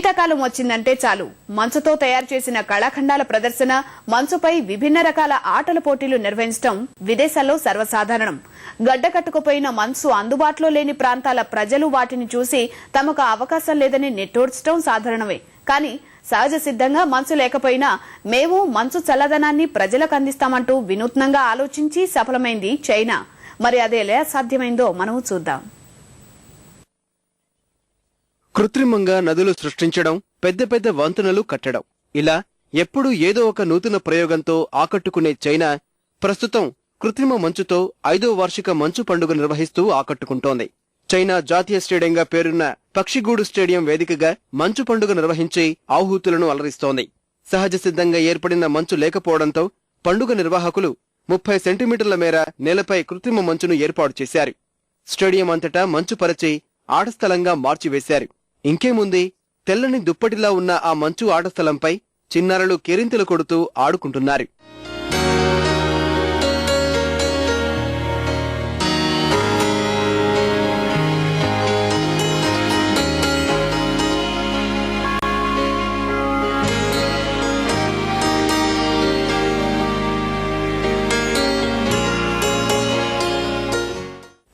శీతాకాలం వచ్చిందంటే చాలు మంచుతో తయారు చేసిన కళాఖండాల ప్రదర్శన, మంచుపై విభిన్న రకాల ఆటల పోటీలు నిర్వహించడం విదేశాల్లో సర్వసాధారణం. గడ్డకట్టుకుపోయిన మంచు అందుబాటులో లేని ప్రాంతాల ప్రజలు వాటిని చూసి తమకు అవకాశం లేదని నిట్టూర్చడం సాధారణమే. కానీ సహజ సిద్ధంగా మంచు లేకపోయినా మేము మంచు చల్లదనాన్ని ప్రజలకు అందిస్తామంటూ వినూత్నంగా ఆలోచించి సఫలమైంది చైనా. మరి అది ఎలా సాధ్యమైందో మనం చూద్దాం. కృత్రిమంగా నదులు సృష్టించడం, పెద్ద పెద్ద వంతెనలు కట్టడం, ఇలా ఎప్పుడూ ఏదో ఒక నూతన ప్రయోగంతో ఆకట్టుకునే చైనా ప్రస్తుతం కృత్రిమ మంచుతో 5వ వార్షిక మంచు పండుగ నిర్వహిస్తూ ఆకట్టుకుంటోంది. చైనా జాతీయ స్టేడియంగా పేరున్న పక్షిగూడు స్టేడియం వేదికగా మంచు పండుగ నిర్వహించి ఆహూతులను అలరిస్తోంది. సహజ సిద్ధంగా ఏర్పడిన మంచు లేకపోవడంతో పండుగ నిర్వాహకులు 30 సెంటీమీటర్ల మేర నేలపై కృత్రిమ మంచును ఏర్పాటు చేశారు. స్టేడియం అంతటా మంచు పరిచి ఆటస్థలంగా మార్చివేశారు. ఇంకేముంది, తెల్లని దుప్పటిలా ఉన్న ఆ మంచు ఆటస్థలంపై చిన్నారులు కేరింతలు కొడుతూ ఆడుకుంటున్నారు.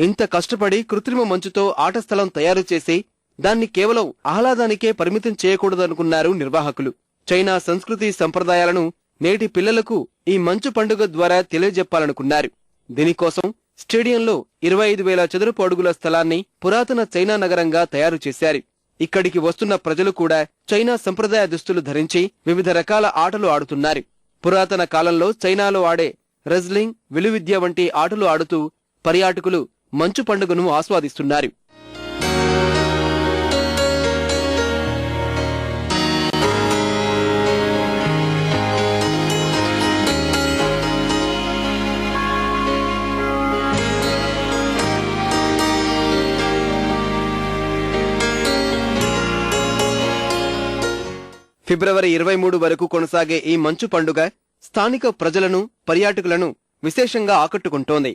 ఇంత కష్టపడి కృత్రిమ మంచుతో ఆటస్థలం తయారు చేసి దాన్ని కేవలం ఆహ్లాదానికే పరిమితం చేయకూడదనుకున్నారు నిర్వాహకులు. చైనా సంస్కృతి సంప్రదాయాలను నేటి పిల్లలకు ఈ మంచు పండుగ ద్వారా తెలియజెప్పాలనుకున్నారు. దీనికోసం స్టేడియంలో 25,000 చదరపు అడుగుల స్థలాన్ని పురాతన చైనా నగరంగా తయారు చేశారు. ఇక్కడికి వస్తున్న ప్రజలు కూడా చైనా సంప్రదాయ దుస్తులు ధరించి వివిధ రకాల ఆటలు ఆడుతున్నారు. పురాతన కాలంలో చైనాలో ఆడే రెజ్లింగ్, విలువిద్య వంటి ఆటలు ఆడుతూ పర్యాటకులు మంచు పండుగను ఆస్వాదిస్తున్నారు. ఫిబ్రవరి 23 వరకు కొనసాగే ఈ మంచు పండుగ స్థానిక ప్రజలను, పర్యాటకులను విశేషంగా ఆకట్టుకుంటోంది.